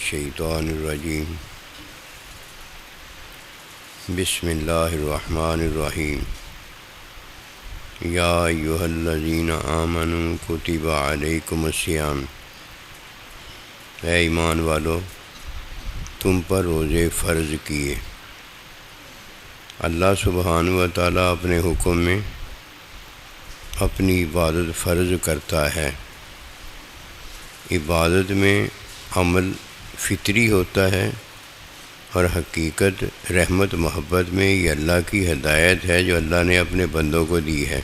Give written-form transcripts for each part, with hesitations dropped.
الشیطان الرجیم بسم اللہ الرحمن الرحیم یا ایھا الذین آمنوا کتب علیکم الصیام، اے ایمان والو تم پر روزے فرض کیے۔ اللہ سبحانہ و تعالیٰ اپنے حکم میں اپنی عبادت فرض کرتا ہے۔ عبادت میں عمل فطری ہوتا ہے اور حقیقت رحمت محبت میں یہ اللہ کی ہدایت ہے جو اللہ نے اپنے بندوں کو دی ہے۔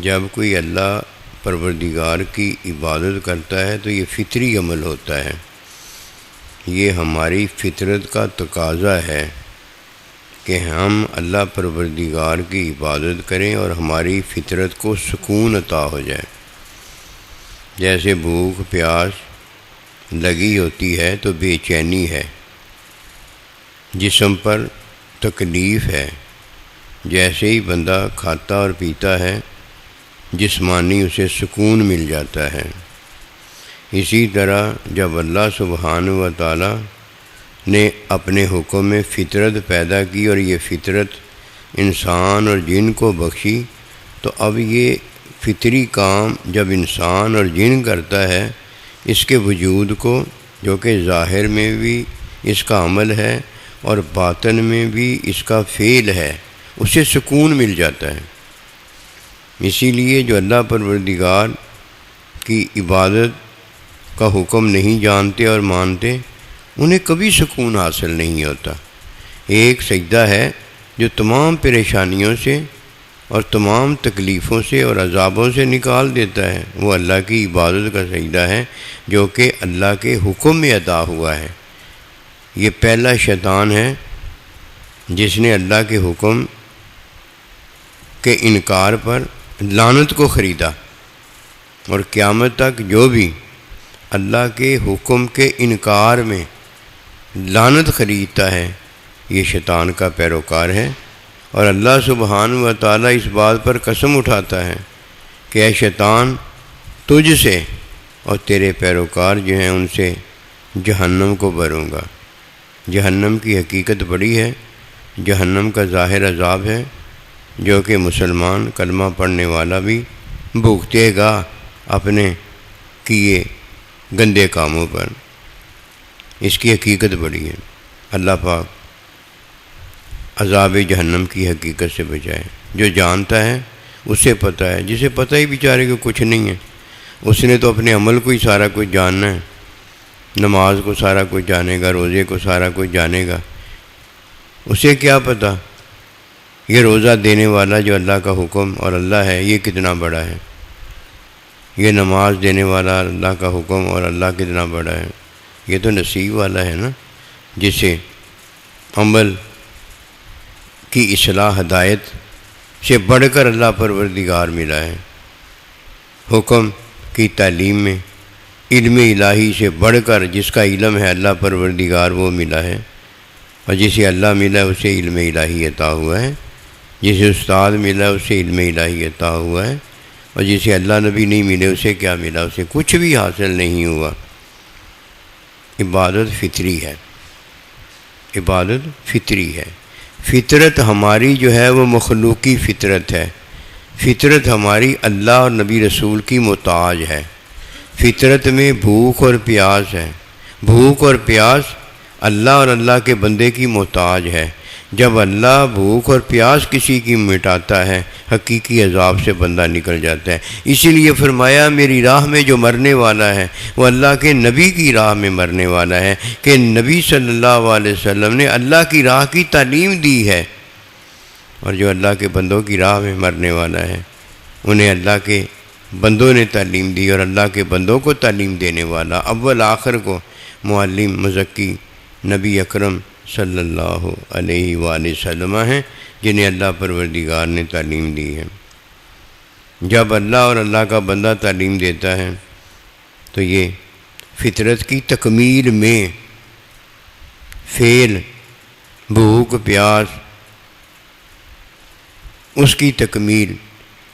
جب کوئی اللہ پروردگار کی عبادت کرتا ہے تو یہ فطری عمل ہوتا ہے، یہ ہماری فطرت کا تقاضا ہے کہ ہم اللہ پروردگار کی عبادت کریں اور ہماری فطرت کو سکون عطا ہو جائے۔ جیسے بھوک پیاس لگی ہوتی ہے تو بے چینی ہے، جسم پر تکلیف ہے، جیسے ہی بندہ کھاتا اور پیتا ہے جسمانی اسے سکون مل جاتا ہے۔ اسی طرح جب اللہ سبحانہ و تعالیٰ نے اپنے حکم میں فطرت پیدا کی اور یہ فطرت انسان اور جن کو بخشی، تو اب یہ فطری کام جب انسان اور جن کرتا ہے، اس کے وجود کو جو کہ ظاہر میں بھی اس کا عمل ہے اور باطن میں بھی اس کا فعل ہے، اسے سکون مل جاتا ہے۔ اسی لیے جو اللہ پروردگار کی عبادت کا حکم نہیں جانتے اور مانتے، انہیں کبھی سکون حاصل نہیں ہوتا۔ ایک سجدہ ہے جو تمام پریشانیوں سے اور تمام تکلیفوں سے اور عذابوں سے نکال دیتا ہے، وہ اللہ کی عبادت کا سجدہ ہے جو کہ اللہ کے حکم میں ادا ہوا ہے۔ یہ پہلا شیطان ہے جس نے اللہ کے حکم کے انکار پر لعنت کو خریدا، اور قیامت تک جو بھی اللہ کے حکم کے انکار میں لعنت خریدتا ہے یہ شیطان کا پیروکار ہے۔ اور اللہ سبحانہ و تعالیٰ اس بات پر قسم اٹھاتا ہے کہ اے شیطان، تجھ سے اور تیرے پیروکار جو ہیں ان سے جہنم کو بھروں گا۔ جہنم کی حقیقت بڑی ہے، جہنم کا ظاہر عذاب ہے جو کہ مسلمان کلمہ پڑھنے والا بھی بھگتے گا اپنے کیے گندے کاموں پر۔ اس کی حقیقت بڑی ہے۔ اللہ پاک عذاب جہنم کی حقیقت سے بچائے۔ جو جانتا ہے اسے پتہ ہے، جسے پتہ ہی بیچارے کو کچھ نہیں ہے، اس نے تو اپنے عمل کو ہی سارا کچھ جاننا ہے، نماز کو سارا کچھ جانے گا، روزے کو سارا کچھ جانے گا۔ اسے کیا پتہ یہ روزہ دینے والا جو اللہ کا حکم اور اللہ ہے یہ کتنا بڑا ہے، یہ نماز دینے والا اللہ کا حکم اور اللہ کتنا بڑا ہے۔ یہ تو نصیب والا ہے نا، جسے عمل کی اصلاح ہدایت سے بڑھ کر اللہ پروردگار ملا ہے، حکم کی تعلیم میں علم الہی سے بڑھ کر جس کا علم ہے اللہ پروردگار وہ ملا ہے، اور جسے اللہ ملا اسے علم الہی عطا ہوا ہے، جسے استاد ملا اسے علم الہی عطا ہوا ہے، اور جسے اللہ نبی نہیں ملے اسے کیا ملا؟ اسے کچھ بھی حاصل نہیں ہوا۔ عبادت فطری ہے، عبادت فطری ہے۔ فطرت ہماری جو ہے وہ مخلوقی فطرت ہے، فطرت ہماری اللہ اور نبی رسول کی محتاج ہے۔ فطرت میں بھوک اور پیاس ہے، بھوک اور پیاس اللہ اور اللہ کے بندے کی محتاج ہے۔ جب اللہ بھوک اور پیاس کسی کی مٹاتا ہے حقیقی عذاب سے بندہ نکل جاتا ہے۔ اسی لیے فرمایا میری راہ میں جو مرنے والا ہے وہ اللہ کے نبی کی راہ میں مرنے والا ہے، کہ نبی صلی اللہ علیہ وسلم نے اللہ کی راہ کی تعلیم دی ہے، اور جو اللہ کے بندوں کی راہ میں مرنے والا ہے انہیں اللہ کے بندوں نے تعلیم دی، اور اللہ کے بندوں کو تعلیم دینے والا اول آخر کو معلم مزکی نبی اکرم صلی اللہ علیہ وآلہ وسلم ہیں، جنہیں اللہ پروردگار نے تعلیم دی ہے۔ جب اللہ اور اللہ کا بندہ تعلیم دیتا ہے تو یہ فطرت کی تکمیل میں فعل بھوک پیاس اس کی تکمیل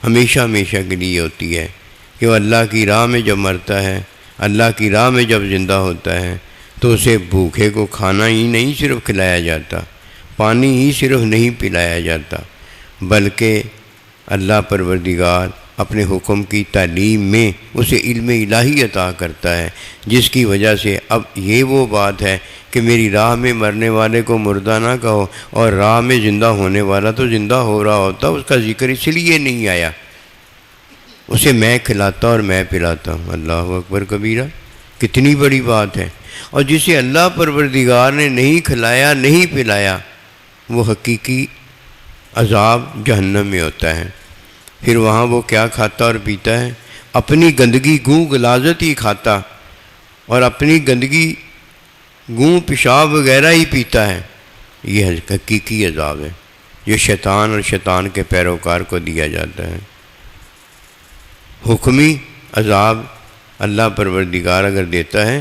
ہمیشہ ہمیشہ کے لیے ہوتی ہے، کہ وہ اللہ کی راہ میں جب مرتا ہے اللہ کی راہ میں جب زندہ ہوتا ہے تو اسے بھوکے کو کھانا ہی نہیں صرف کھلایا جاتا، پانی ہی صرف نہیں پلایا جاتا، بلکہ اللہ پروردگار اپنے حکم کی تعلیم میں اسے علم الہی عطا کرتا ہے، جس کی وجہ سے اب یہ وہ بات ہے کہ میری راہ میں مرنے والے کو مردہ نہ کہو، اور راہ میں زندہ ہونے والا تو زندہ ہو رہا ہوتا، اس کا ذکر اس لیے نہیں آیا، اسے میں کھلاتا اور میں پلاتا ہوں۔ اللہ اکبر کبیرہ، کتنی بڑی بات ہے۔ اور جسے اللہ پروردگار نے نہیں کھلایا نہیں پلایا، وہ حقیقی عذاب جہنم میں ہوتا ہے۔ پھر وہاں وہ کیا کھاتا اور پیتا ہے؟ اپنی گندگی گوں غلاظت ہی کھاتا اور اپنی گندگی گوں پیشاب وغیرہ ہی پیتا ہے۔ یہ حقیقی عذاب ہے جو شیطان اور شیطان کے پیروکار کو دیا جاتا ہے۔ حکمی عذاب اللہ پروردگار اگر دیتا ہے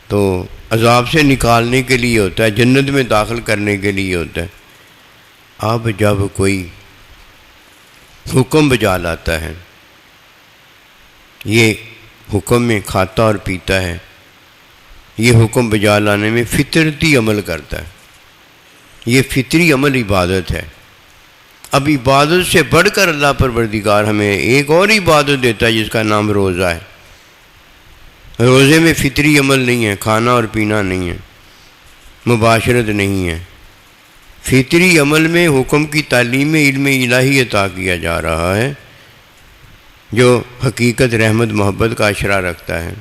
تو عذاب سے نکالنے کے لیے ہوتا ہے، جنت میں داخل کرنے کے لیے ہوتا ہے۔ اب جب کوئی حکم بجا لاتا ہے، یہ حکم میں کھاتا اور پیتا ہے، یہ حکم بجا لانے میں فطرتی عمل کرتا ہے، یہ فطری عمل عبادت ہے۔ اب عبادت سے بڑھ کر اللہ پروردگار ہمیں ایک اور عبادت دیتا ہے جس کا نام روزہ ہے۔ روزے میں فطری عمل نہیں ہے، کھانا اور پینا نہیں ہے، مباشرت نہیں ہے، فطری عمل میں حکم کی تعلیم میں علم الہی عطا کیا جا رہا ہے جو حقیقت رحمت محبت کا اشرہ رکھتا ہے۔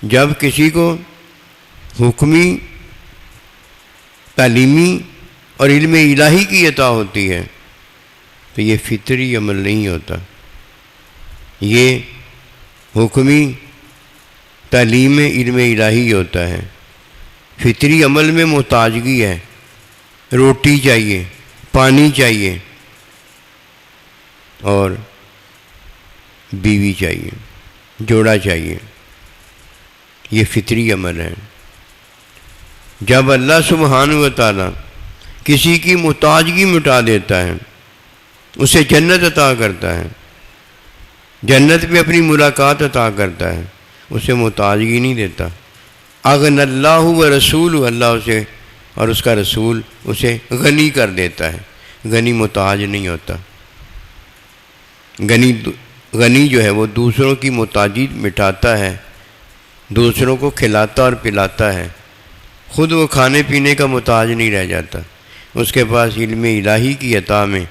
جب کسی کو حکمی تعلیمی اور علم الہی کی عطا ہوتی ہے تو یہ فطری عمل نہیں ہوتا، یہ حکمی تعلیم میں علم الہی ہوتا ہے۔ فطری عمل میں محتاجگی ہے، روٹی چاہیے، پانی چاہیے اور بیوی چاہیے، جوڑا چاہیے، یہ فطری عمل ہے۔ جب اللہ سبحانہ و تعالیٰ کسی کی محتاجگی مٹا دیتا ہے، اسے جنت عطا کرتا ہے، جنت میں اپنی ملاقات عطا کرتا ہے، اسے محتاجگی نہیں دیتا۔ اغنى اللہ و رسول، اللہ اسے اور اس کا رسول اسے غنی کر دیتا ہے۔ غنی محتاج نہیں ہوتا، غنی جو ہے وہ دوسروں کی محتاجی مٹاتا ہے، دوسروں کو کھلاتا اور پلاتا ہے، خود وہ کھانے پینے کا محتاج نہیں رہ جاتا۔ اس کے پاس علم الہی کی عطا میں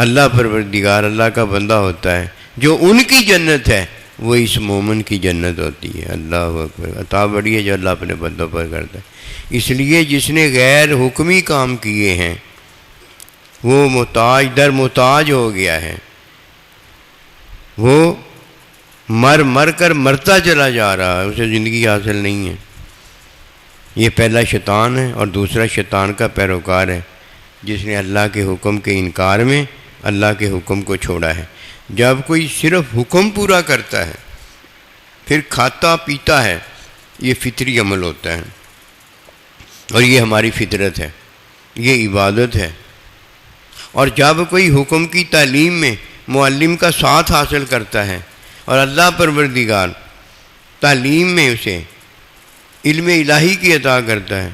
اللہ پروردگار اللہ کا بندہ ہوتا ہے، جو ان کی جنت ہے وہ اس مومن کی جنت ہوتی ہے۔ اللہ اکبر، عطا بڑی ہے جو اللہ اپنے بندوں پر کرتا ہے۔ اس لیے جس نے غیر حکمی کام کیے ہیں وہ محتاج در محتاج ہو گیا ہے، وہ مر کر مرتا چلا جا رہا ہے، اسے زندگی حاصل نہیں ہے۔ یہ پہلا شیطان ہے اور دوسرا شیطان کا پیروکار ہے جس نے اللہ کے حکم کے انکار میں اللہ کے حکم کو چھوڑا ہے۔ جب کوئی صرف حکم پورا کرتا ہے پھر کھاتا پیتا ہے، یہ فطری عمل ہوتا ہے اور یہ ہماری فطرت ہے، یہ عبادت ہے۔ اور جب کوئی حکم کی تعلیم میں معلم کا ساتھ حاصل کرتا ہے اور اللہ پروردگار تعلیم میں اسے علم الہی کی عطا کرتا ہے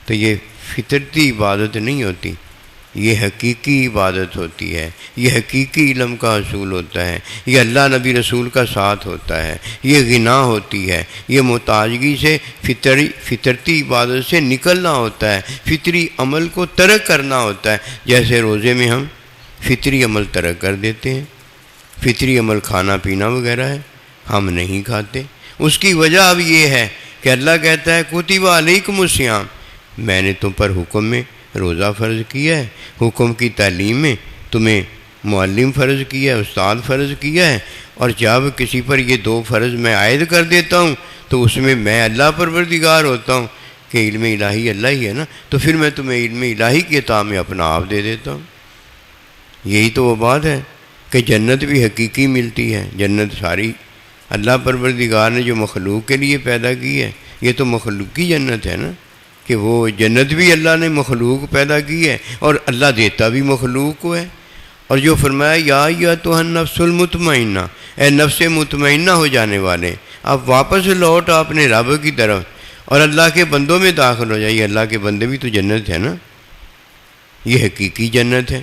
تو یہ فطرتی عبادت نہیں ہوتی، یہ حقیقی عبادت ہوتی ہے، یہ حقیقی علم کا حصول ہوتا ہے، یہ اللہ نبی رسول کا ساتھ ہوتا ہے، یہ غنا ہوتی ہے، یہ محتاجگی سے فطرتی عبادت سے نکلنا ہوتا ہے، فطری عمل کو ترک کرنا ہوتا ہے۔ جیسے روزے میں ہم فطری عمل ترک کر دیتے ہیں، فطری عمل کھانا پینا وغیرہ ہے، ہم نہیں کھاتے۔ اس کی وجہ اب یہ ہے کہ اللہ کہتا ہے کتب علیکم الصیام، میں نے تم پر حکم میں روزہ فرض کیا ہے، حکم کی تعلیم میں تمہیں معلم فرض کیا ہے، استاد فرض کیا ہے، اور جب کسی پر یہ دو فرض میں عائد کر دیتا ہوں تو اس میں میں اللہ پروردگار ہوتا ہوں کہ علم الہی اللہ ہی ہے نا، تو پھر میں تمہیں علم الہی کی عطا میں اپنا آپ دے دیتا ہوں۔ یہی تو وہ بات ہے کہ جنت بھی حقیقی ملتی ہے۔ جنت ساری اللہ پروردگار نے جو مخلوق کے لیے پیدا کی ہے، یہ تو مخلوق کی جنت ہے نا، کہ وہ جنت بھی اللہ نے مخلوق پیدا کی ہے اور اللہ دیتا بھی مخلوق کو ہے۔ اور جو فرمایا یا ایھا النفس المطمئنہ، اے نفس مطمئنہ ہو جانے والے، اب واپس لوٹ آؤ اپنے رب کی طرف اور اللہ کے بندوں میں داخل ہو جائیے۔ اللہ کے بندے بھی تو جنت ہے نا، یہ حقیقی جنت ہے۔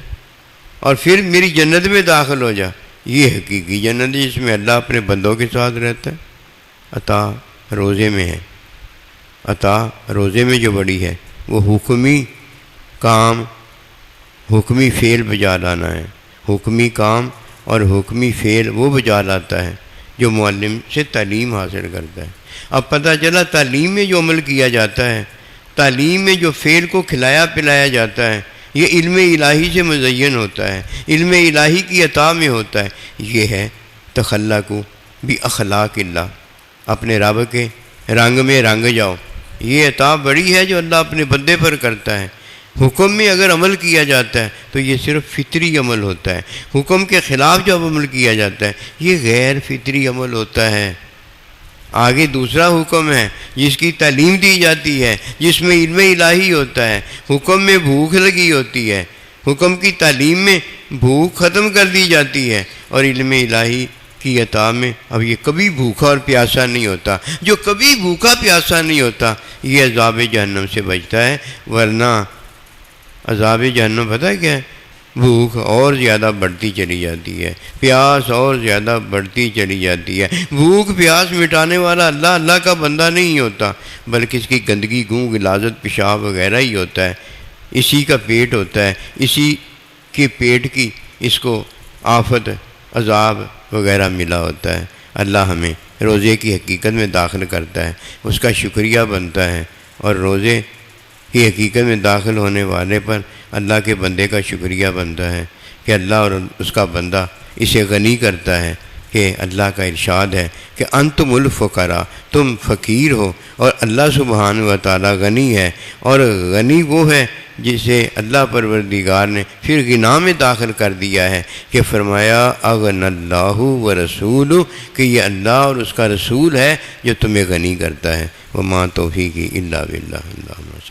اور پھر میری جنت میں داخل ہو جا، یہ حقیقی جنت ہے جس میں اللہ اپنے بندوں کے ساتھ رہتا ہے۔ عطا روزے میں ہے، عطا روزے میں جو بڑی ہے وہ حکمی کام، حکمی فعل بجا لانا ہے۔ حکمی کام اور حکمی فعل وہ بجا لاتا ہے جو معلم سے تعلیم حاصل کرتا ہے۔ اب پتہ چلا تعلیم میں جو عمل کیا جاتا ہے، تعلیم میں جو فعل کو کھلایا پلایا جاتا ہے، یہ علم الہی سے مزین ہوتا ہے، علم الہی کی عطا میں ہوتا ہے۔ یہ ہے تخلق باخلاق اللہ، اپنے رب کے رنگ میں رنگ جاؤ۔ یہ عطا بڑی ہے جو اللہ اپنے بندے پر کرتا ہے۔ حکم میں اگر عمل کیا جاتا ہے تو یہ صرف فطری عمل ہوتا ہے، حکم کے خلاف جب عمل کیا جاتا ہے یہ غیر فطری عمل ہوتا ہے۔ آگے دوسرا حکم ہے جس کی تعلیم دی جاتی ہے، جس میں علم الہی ہوتا ہے۔ حکم میں بھوک لگی ہوتی ہے، حکم کی تعلیم میں بھوک ختم کر دی جاتی ہے، اور علم الہی کی عطا میں اب یہ کبھی بھوکا اور پیاسا نہیں ہوتا۔ جو کبھی بھوکا پیاسا نہیں ہوتا یہ عذاب جہنم سے بچتا ہے، ورنہ عذاب جہنم پتہ ہے کیا ہے؟ بھوک اور زیادہ بڑھتی چلی جاتی ہے، پیاس اور زیادہ بڑھتی چلی جاتی ہے۔ بھوک پیاس مٹانے والا اللہ کا بندہ نہیں ہوتا، بلکہ اس کی گندگی، گوں، غلاظت، پیشاب وغیرہ ہی ہوتا ہے۔ اسی کا پیٹ ہوتا ہے، اسی کے پیٹ کی اس کو آفت، عذاب وغیرہ ملا ہوتا ہے۔ اللہ ہمیں روزے کی حقیقت میں داخل کرتا ہے، اس کا شکریہ بنتا ہے، اور روزے کی حقیقت میں داخل ہونے والے پر اللہ کے بندے کا شکریہ بنتا ہے کہ اللہ اور اس کا بندہ اسے غنی کرتا ہے، کہ اللہ کا ارشاد ہے کہ انتم الفقراء، تم فقیر ہو اور اللہ سبحانہ و تعالی غنی ہے، اور غنی وہ ہے جسے اللہ پروردگار نے پھر غنا میں داخل کر دیا ہے کہ فرمایا اغنى اللہ ورسولہ، کہ یہ اللہ اور اس کا رسول ہے جو تمہیں غنی کرتا ہے۔ وما توفیقی الا باللہ۔